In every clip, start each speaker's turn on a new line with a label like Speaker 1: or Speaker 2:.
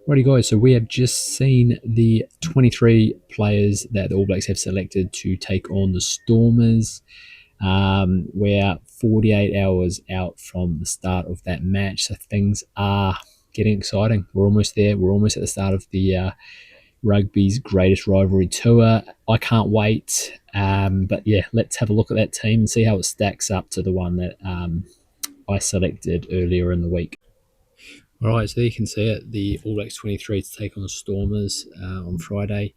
Speaker 1: Righty guys, so we have just seen the 23 players that the All Blacks have selected to take on the Stormers. We're 48 hours out from the start of that match, so things are getting exciting. We're almost there. We're almost at the start of the Rugby's Greatest Rivalry Tour. I can't wait. But yeah, let's have a look at that team and see how it stacks up to the one that I selected earlier in the week. All right, so there you can see it, the All Blacks 23 to take on the Stormers on Friday.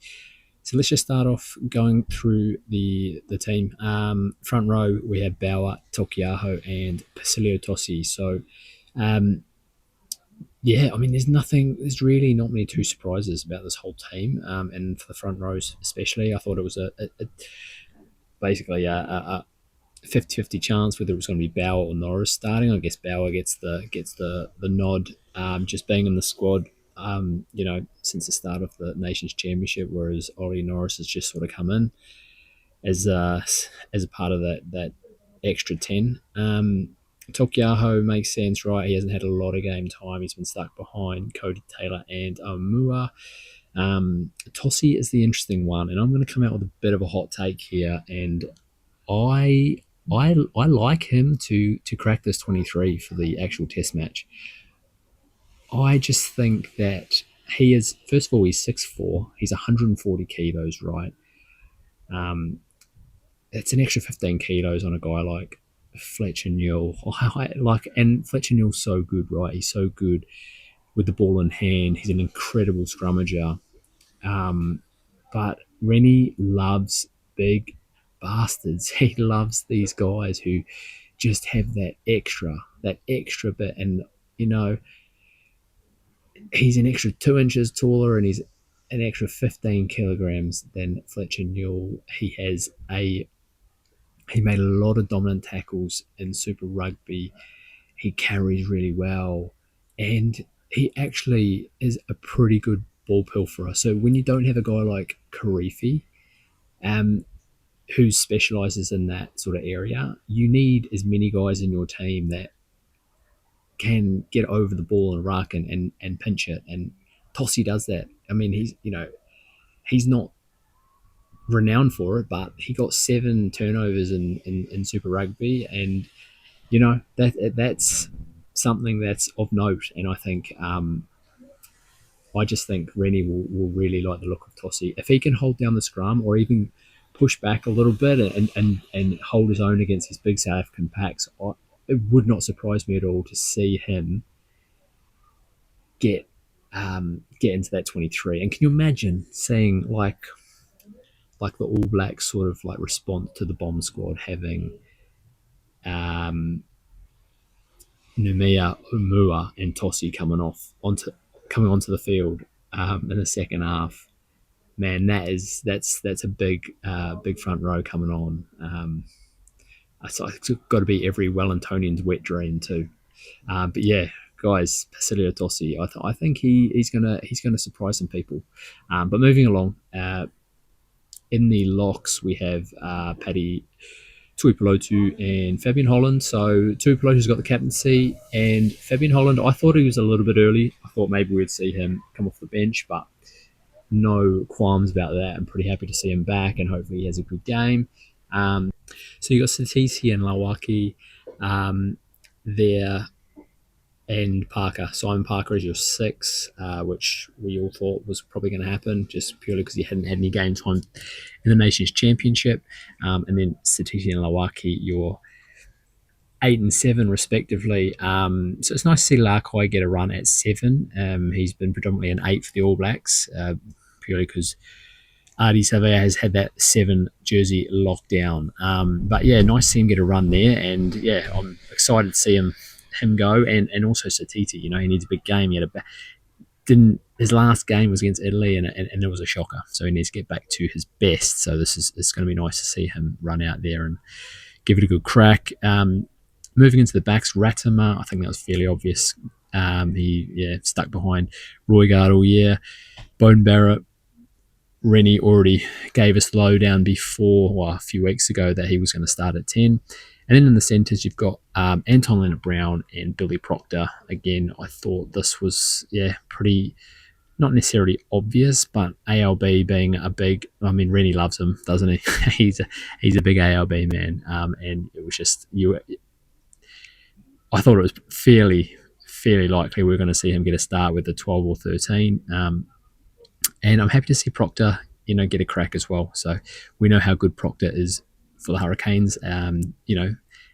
Speaker 1: So let's just start off going through the team. Front row, we have Bauer, Tokiaho, and Pasilio Tosi. So, yeah, I mean, there's really not many two surprises about this whole team. And for the front rows especially, I thought it was basically a 50-50 chance whether it was going to be Bauer or Norris starting. I guess Bauer gets the nod, just being in the squad, since the start of the Nations Championship, whereas Ollie Norris has just sort of come in as a part of that extra 10. Tokiaho makes sense, right? He hasn't had a lot of game time. He's been stuck behind Cody Taylor and Amua. Tosi is the interesting one, and I'm going to come out with a bit of a hot take here, and I like him to crack this 23 for the actual test match. I just think that he is, first of all, he's 6'4", he's 140 kilos, right? It's an extra 15 kilos on a guy like Fletcher Newell. And Fletcher Newell's so good, right? He's so good with the ball in hand. He's an incredible scrummager. But Rennie loves big bastards. He loves these guys who just have that extra bit. And, he's an extra 2 inches taller and he's an extra 15 kilograms than Fletcher Newell. He made a lot of dominant tackles in Super Rugby. He carries really well. And he actually is a pretty good ball pilferer. So when you don't have a guy like Karifi, who specialises in that sort of area, you need as many guys in your team that can get over the ball and ruck and pinch it. And Tossi does that. I mean, he's not renowned for it, but he got 7 turnovers in Super Rugby, and that's something that's of note. And I think I just think Rennie will really like the look of Tossi if he can hold down the scrum or even push back a little bit and hold his own against his big South African packs. It would not surprise me at all to see him get into that 23. And can you imagine seeing like the All Blacks sort of like response to the bomb squad having Numia, Umua, and Tossi coming onto the field in the second half? Man, that's a big front row coming on. So it's got to be every Wellingtonian's wet dream too. But yeah, guys, Pasilio Tossi, I think he's gonna surprise some people. But moving along, in the locks we have Paddy Tuipulotu and Fabian Holland. So Tuipulotu's got the captaincy, and Fabian Holland, I thought he was a little bit early. I thought maybe we'd see him come off the bench, but no qualms about that. I'm pretty happy to see him back, and hopefully he has a good game. So you got Satisi and Lawaki there, and Parker. Simon Parker is your 6, which we all thought was probably going to happen, just purely because he hadn't had any game time in the Nations Championship. And then Satisi and Lawaki, your 8 and 7 respectively. So it's nice to see Larkoi get a run at 7. He's been predominantly an 8 for the All Blacks, purely because Ardie Savea has had that 7 jersey locked down. But yeah, nice to see him get a run there, and yeah, I'm excited to see him go, and also Satiti. He needs a big game. His last game was against Italy, and it was a shocker. So he needs to get back to his best. So it's going to be nice to see him run out there and give it a good crack. Moving into the backs, Ratama, I think that was fairly obvious. He stuck behind Roygaard all year. Bone Barrett, Rennie already gave us the lowdown before, a few weeks ago, that he was going to start at 10. And then in the centres, you've got Anton Leonard-Brown and Billy Proctor. Again, I thought this was, pretty not necessarily obvious, but ALB being a big. I mean, Rennie loves him, doesn't he? He's a big ALB man, and it was just you. I thought it was fairly likely we are going to see him get a start with the 12 or 13. And I'm happy to see Proctor, get a crack as well. So we know how good Proctor is for the Hurricanes.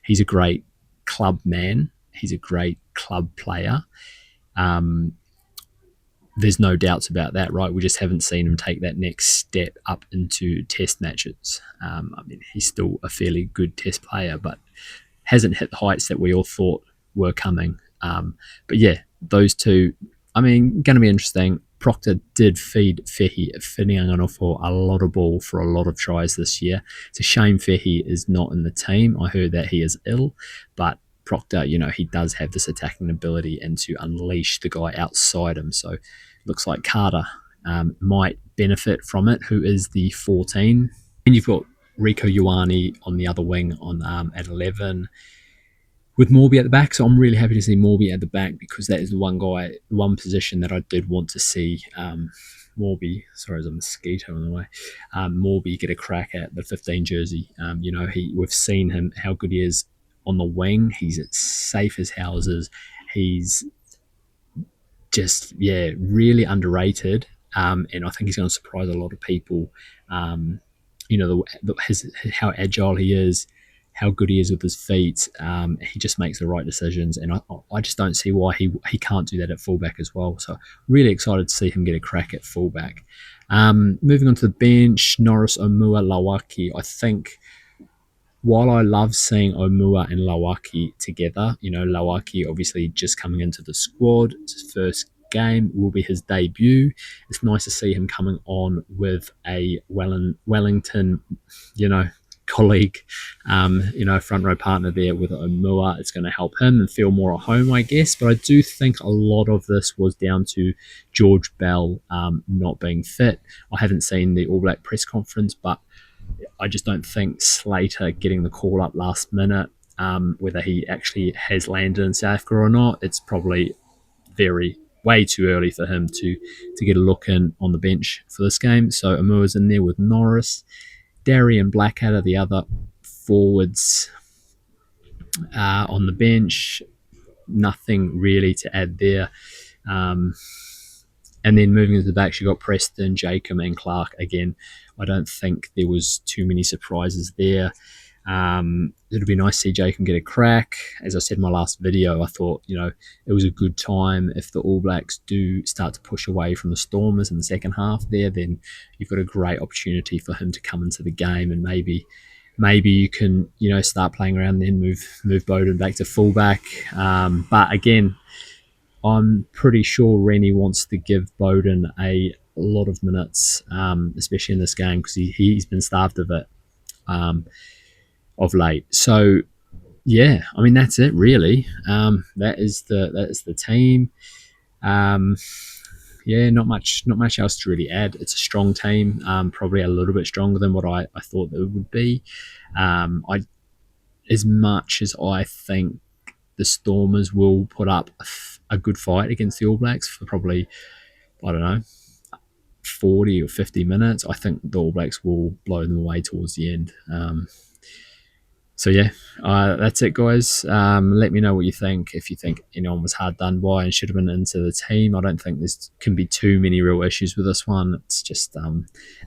Speaker 1: He's a great club man. He's a great club player. There's no doubts about that, right? We just haven't seen him take that next step up into test matches. He's still a fairly good test player, but hasn't hit the heights that we all thought were coming. But yeah, those two, going to be interesting. Proctor did feed Fehi Whinianganofo a lot of ball for a lot of tries this year. It's a shame Fehi is not in the team. I heard that he is ill, but Proctor, he does have this attacking ability and to unleash the guy outside him. So it looks like Carter might benefit from it, who is the 14. And you've got Rico Ioane on the other wing at 11 with Morby at the back. So I'm really happy to see Morby at the back because that is the one position that I did want to see Morby, sorry, there's a mosquito on the way, Morby get a crack at the 15 jersey. We've seen him, how good he is on the wing. He's safe as houses. He's just, really underrated. And I think he's going to surprise a lot of people. How agile he is, how good he is with his feet. He just makes the right decisions, and I just don't see why he can't do that at fullback as well. So really excited to see him get a crack at fullback. Moving on to the bench, Norris, Omua, Lawaki. I think while I love seeing Omua and Lawaki together, Lawaki obviously just coming into the squad, it's his first game, will be his debut. It's nice to see him coming on with a Wellington, colleague, front row partner there with Omua. It's going to help him and feel more at home, I guess. But I do think a lot of this was down to George Bell not being fit. I haven't seen the All Black press conference, but I just don't think Slater getting the call up last minute, whether he actually has landed in South Africa or not, it's probably way too early for him to get a look in on the bench for this game. So Omua's in there with Norris. Darian Blackadder, the other forwards on the bench. Nothing really to add there. And then moving to the back, you got Preston, Jacob, and Clark. Again, I don't think there was too many surprises there. It'll be nice to see Jacob get a crack. As I said in my last video, I thought, it was a good time. If the All Blacks do start to push away from the Stormers in the second half there, then you've got a great opportunity for him to come into the game, and maybe you can, start playing around then, move Bowden back to fullback. But again, I'm pretty sure Rennie wants to give Bowden a lot of minutes, especially in this game, because he's been starved of it of late. So yeah, that's it really. That is the team. Not much else to really add. It's a strong team, probably a little bit stronger than what I thought it would be. As much as I think the Stormers will put up a good fight against the All Blacks for probably, 40 or 50 minutes, I think the All Blacks will blow them away towards the end. That's it, guys. Let me know what you think. If you think anyone was hard done by and should have been into the team, I don't think there can be too many real issues with this one. It's just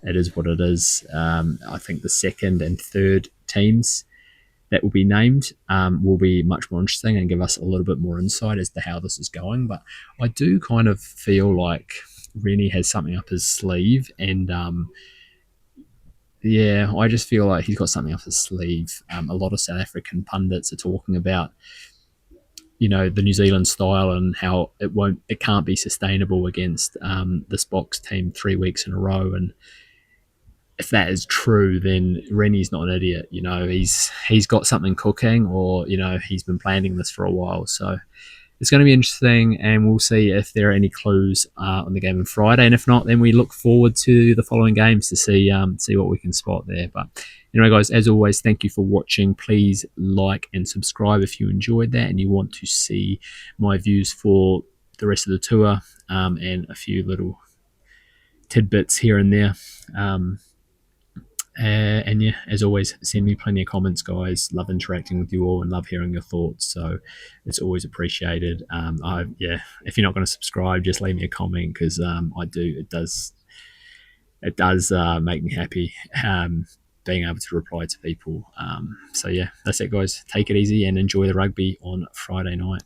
Speaker 1: it is what it is. I think the second and third teams that will be named will be much more interesting and give us a little bit more insight as to how this is going. But I do kind of feel like Rennie has something up his sleeve, and I just feel like he's got something up his sleeve. A lot of South African pundits are talking about, the New Zealand style and how it can't be sustainable against this Boks team 3 weeks in a row. And if that is true, then Rennie's not an idiot. He's got something cooking, or he's been planning this for a while. So it's going to be interesting, and we'll see if there are any clues on the game on Friday. And if not, then we look forward to the following games to see what we can spot there. But anyway, guys, as always, thank you for watching. Please like and subscribe if you enjoyed that and you want to see my views for the rest of the tour. and a few little tidbits here and there. And yeah, as always, send me plenty of comments, guys. Love interacting with you all and love hearing your thoughts. So it's always appreciated. If you're not going to subscribe, just leave me a comment because I do. It does make me happy being able to reply to people. So yeah, that's it, guys. Take it easy and enjoy the rugby on Friday night.